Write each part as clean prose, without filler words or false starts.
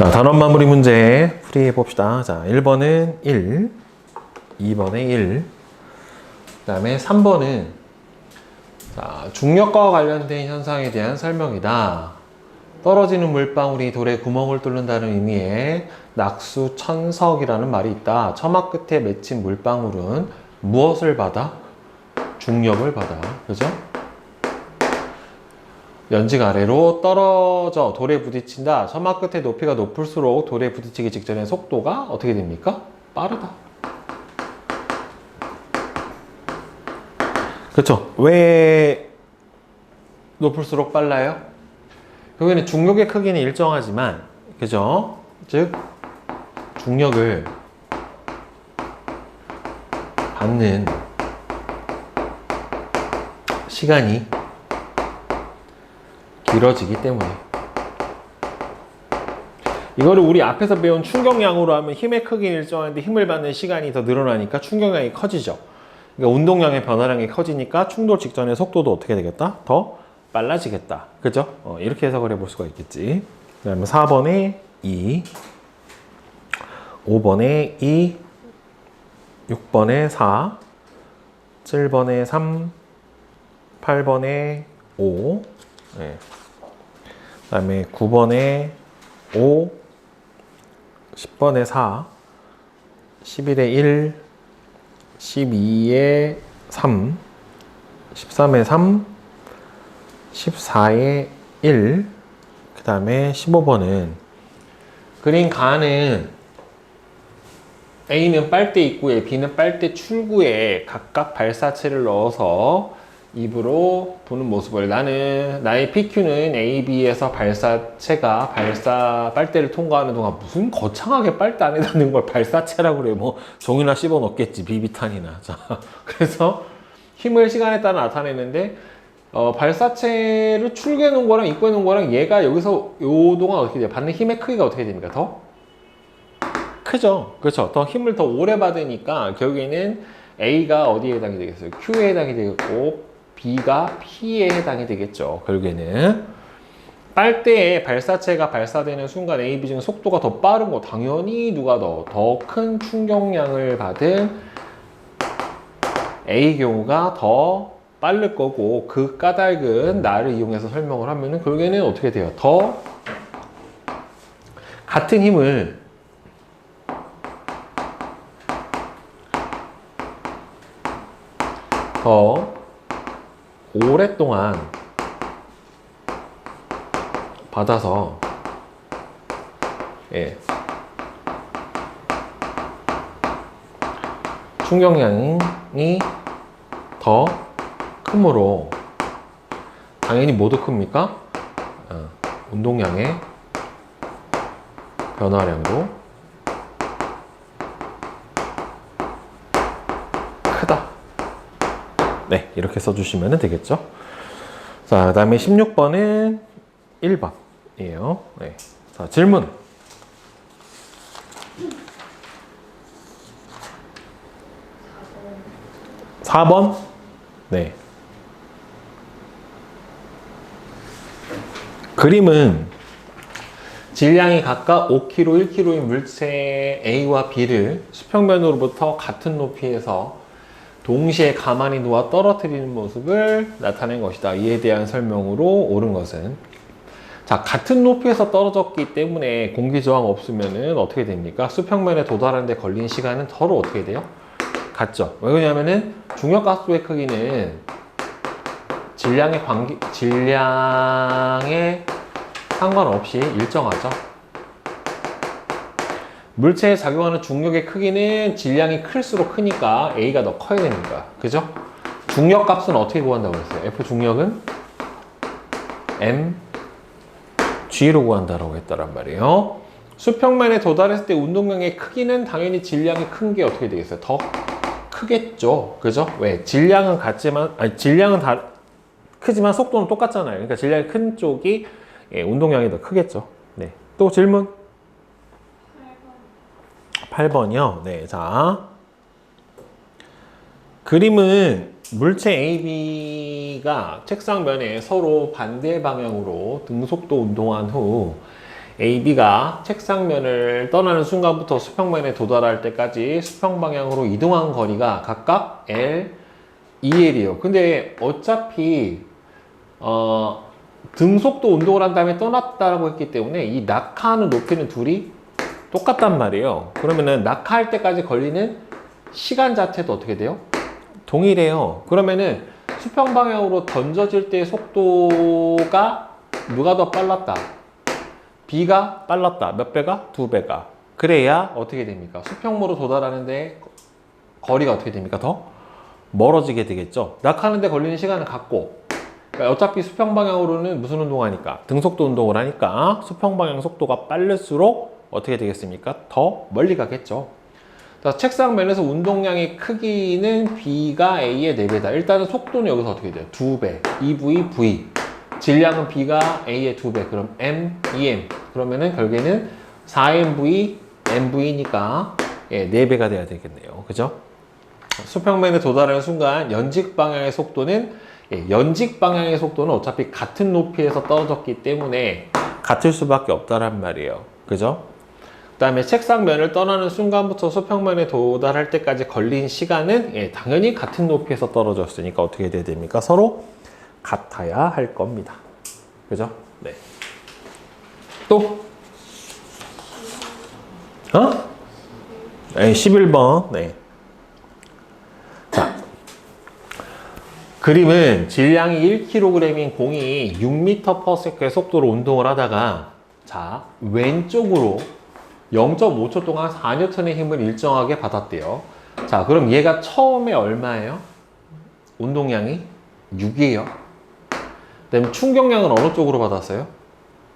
자, 단원 마무리 문제 풀이해 봅시다. 자, 1번은 1, 2번에 1, 그 다음에 3번은 자, 중력과 관련된 현상에 대한 설명이다. 떨어지는 물방울이 돌에 구멍을 뚫는다는 의미의 낙수천석이라는 말이 있다. 처막 끝에 맺힌 물방울은 무엇을 받아? 중력을 받아. 그죠? 연직 아래로 떨어져 돌에 부딪힌다. 처막 끝의 높이가 높을수록 돌에 부딪히기 직전의 속도가 어떻게 됩니까? 빠르다. 그쵸? 왜 높을수록 빨라요? 여기는 중력의 크기는 일정하지만, 그죠? 즉, 중력을 받는 시간이 길어지기 때문에. 이거를 우리 앞에서 배운 충격량으로 하면 힘의 크기는 일정한데 힘을 받는 시간이 더 늘어나니까 충격량이 커지죠. 그러니까 운동량의 변화량이 커지니까 충돌 직전의 속도도 어떻게 되겠다? 더 빨라지겠다. 그죠? 이렇게 해석을 해볼 수가 있겠지. 그 다음에 4번에 2, 5번에 2, 6번에 4, 7번에 3, 8번에 5, 네. 그 다음에 9번에 5, 10번에 4, 11에 1, 12에 3, 13에 3, 14에 1, 그 다음에 15번은 그린 가는 A는 빨대 입구에 B는 빨대 출구에 각각 발사체를 넣어서 입으로 보는 모습을 나의 PQ는 A, B에서 발사체가 빨대를 통과하는 동안 무슨 거창하게 빨대 안에다 넣는 걸 발사체라고 그래요. 뭐 종이나 씹어 넣겠지. 비비탄이나. 자, 그래서 힘을 시간에 따라 나타내는데 발사체를 출구해 놓은 거랑 입구해 놓은 거랑 얘가 여기서 요 동안 어떻게 돼요? 받는 힘의 크기가 어떻게 됩니까? 더 크죠. 그렇죠. 더 힘을 더 오래 받으니까 결국에는 A가 어디에 해당이 되겠어요? Q에 해당이 되겠고 B가 P에 해당이 되겠죠. 결국에는 빨대에 발사체가 발사되는 순간 A, B 중 속도가 더 빠른 거 당연히 누가 더 큰 충격량을 받은 A 경우가 더 빠를 거고 그 까닭은 나를 이용해서 설명을 하면은 결국에는 어떻게 돼요? 더 같은 힘을 더 오랫동안 받아서 충격량이 더 크므로 당연히 뭐도 큽니까? 운동량의 변화량도 크다. 네, 이렇게 써주시면 되겠죠. 자, 그 다음에 16번은 1번이에요. 네. 자, 질문. (4번) 네. 그림은 질량이 각각 5kg, 1kg인 물체 A와 B를 수평면으로부터 같은 높이에서 동시에 가만히 놓아 떨어뜨리는 모습을 나타낸 것이다. 이에 대한 설명으로 옳은 것은 자, 같은 높이에서 떨어졌기 때문에 공기 저항 없으면은 어떻게 됩니까? 수평면에 도달하는 데 걸린 시간은 서로 어떻게 돼요? 같죠. 왜 그러냐면은 중력가속도의 크기는 질량에 상관없이 일정하죠. 물체에 작용하는 중력의 크기는 질량이 클수록 크니까 A가 더 커야 되는 거야. 그죠? 중력 값은 어떻게 구한다고 했어요? F 중력은 M G로 구한다라고 했다란 말이에요. 수평면에 도달했을 때 운동량의 크기는 당연히 질량이 큰 게 어떻게 되겠어요? 더 크겠죠. 그죠? 왜? 질량은 같지만, 질량은 크지만 속도는 똑같잖아요. 그러니까 질량이 큰 쪽이 운동량이 더 크겠죠. 네. 또 질문? 8번이요. 네, 자. 그림은 물체 A, B가 책상면에 서로 반대 방향으로 등속도 운동한 후 AB가 책상면을 떠나는 순간부터 수평면에 도달할 때까지 수평 방향으로 이동한 거리가 각각 L, EL이에요. 근데 어차피 등속도 운동을 한 다음에 떠났다라고 했기 때문에 이 낙하하는 높이는 둘이 똑같단 말이에요. 그러면은 낙하할 때까지 걸리는 시간 자체도 어떻게 돼요? 동일해요. 그러면은 수평 방향으로 던져질 때의 속도가 누가 더 빨랐다? B가 빨랐다. 몇 배가? 2배가. 그래야 어떻게 됩니까? 수평모로 도달하는데 거리가 어떻게 됩니까? 더 멀어지게 되겠죠. 낙하하는데 걸리는 시간은 같고, 그러니까 어차피 수평 방향으로는 무슨 운동하니까? 등속도 운동을 하니까 수평 방향 속도가 빠를수록 어떻게 되겠습니까? 더 멀리 가겠죠. 자, 책상면에서 운동량의 크기는 B가 A의 4배다. 일단은 속도는 여기서 어떻게 돼요? 2배. EV, V. 질량은 B가 A의 2배. 그럼 M, EM. 그러면은 결국에는 4MV, MV니까 4배가 돼야 되겠네요. 그죠? 수평면에 도달하는 순간 연직 방향의 속도는 연직 방향의 속도는 어차피 같은 높이에서 떨어졌기 때문에 같을 수밖에 없다란 말이에요. 그죠? 그 다음에 책상면을 떠나는 순간부터 수평면에 도달할 때까지 걸린 시간은 당연히 같은 높이에서 떨어졌으니까 어떻게 돼야 됩니까? 서로 같아야 할 겁니다. 그죠? 네. 또? 11번. 네. 자. 그림은 질량이 1kg인 공이 6m/s의 속도로 운동을 하다가 자, 왼쪽으로 0.5초 동안 4N의 힘을 일정하게 받았대요. 자, 그럼 얘가 처음에 얼마예요? 운동량이 6이에요. 그다음에 충격량은 어느 쪽으로 받았어요?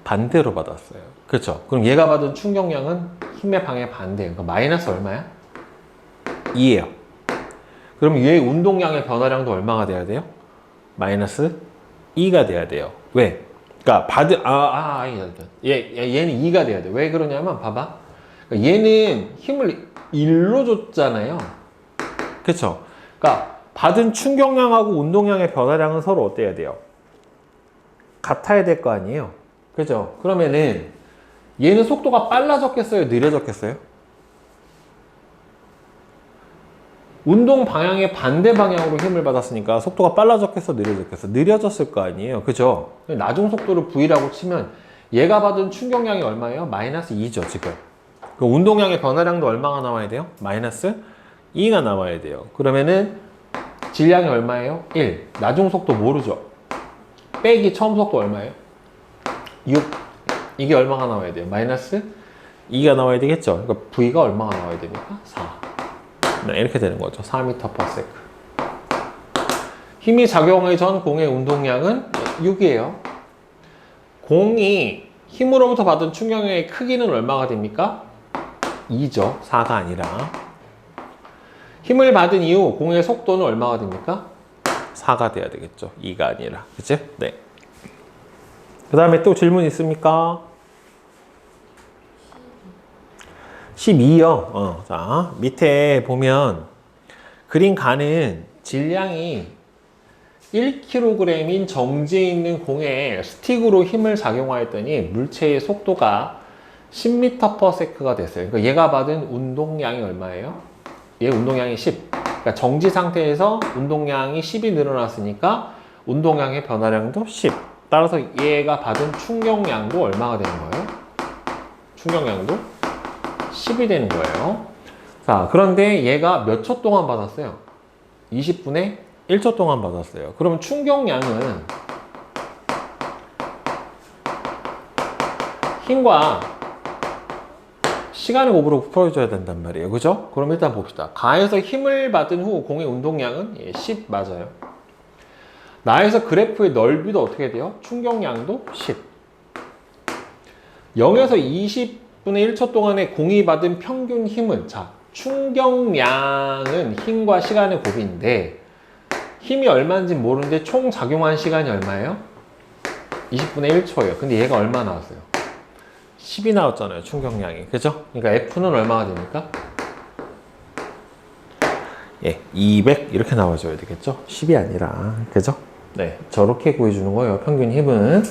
반대로 받았어요. 그렇죠? 그럼 얘가 받은 충격량은 힘의 방향 반대예요. 그러니까 마이너스 얼마야? 2예요. 그럼 얘의 운동량의 변화량도 얼마가 돼야 돼요? 마이너스 2가 돼야 돼요. 왜? 그러니까 얘는 2가 돼야 돼. 왜 그러냐면 봐봐. 그러니까 얘는 힘을 1로 줬잖아요. 그렇죠? 그러니까 받은 충격량하고 운동량의 변화량은 서로 어때야 돼요? 같아야 될 거 아니에요. 그죠? 그러면은 얘는 속도가 빨라졌겠어요? 느려졌겠어요? 운동 방향의 반대 방향으로 힘을 받았으니까 속도가 빨라졌겠어? 느려졌겠어? 느려졌을 거 아니에요. 그죠? 나중 속도를 V라고 치면 얘가 받은 충격량이 얼마예요? 마이너스 2죠, 지금. 그 운동량의 변화량도 얼마가 나와야 돼요? 마이너스 2가 나와야 돼요. 그러면은 질량이 얼마예요? 1. 나중 속도 모르죠? 빼기 처음 속도 얼마예요? 6. 이게 얼마가 나와야 돼요? 마이너스 2가 나와야 되겠죠? 그러니까 V가 얼마가 나와야 됩니까? 4. 네, 이렇게 되는 거죠. 4m/s. 힘이 작용하기 전 공의 운동량은 6이에요. 공이 힘으로부터 받은 충격량의 크기는 얼마가 됩니까? 2죠. 4가 아니라. 힘을 받은 이후 공의 속도는 얼마가 됩니까? 4가 돼야 되겠죠. 2가 아니라. 그치? 네. 그 다음에 또 질문 있습니까? 12요. 자, 밑에 보면 그린 가는 질량이 1kg인 정지에 있는 공에 스틱으로 힘을 작용하였더니 물체의 속도가 10m/s가 됐어요. 그러니까 얘가 받은 운동량이 얼마예요? 얘 운동량이 10. 그러니까 정지 상태에서 운동량이 10이 늘어났으니까 운동량의 변화량도 10. 따라서 얘가 받은 충격량도 얼마가 되는 거예요? 충격량도 10이 되는 거예요. 자, 그런데 얘가 몇 초 동안 받았어요? 20분의 1초 동안 받았어요. 그럼 충격량은 힘과 시간의 곱으로 풀어줘야 된단 말이에요. 그죠? 그럼 일단 봅시다. 가에서 힘을 받은 후 공의 운동량은 10 맞아요. 나에서 그래프의 넓이도 어떻게 돼요? 충격량도 10. 0에서 20분의 1초 동안에 공이 받은 평균 힘은 자, 충격량은 힘과 시간의 곱인데 힘이 얼마인지 모르는데 총 작용한 시간이 얼마예요? 20분의 1초예요. 근데 얘가 얼마 나왔어요? 10이 나왔잖아요. 충격량이. 그죠? 그러니까 F는 얼마가 됩니까? 200 이렇게 나와줘야 되겠죠? 10이 아니라. 그죠? 네, 저렇게 구해주는 거예요. 평균 힘은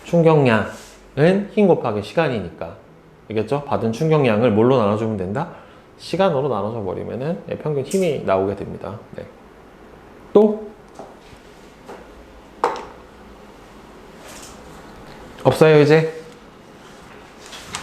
충격량 힘 곱하기 시간이니까. 알겠죠? 받은 충격량을 뭘로 나눠주면 된다? 시간으로 나눠줘 버리면은 평균 힘이 나오게 됩니다. 네. 또? 없어요, 이제?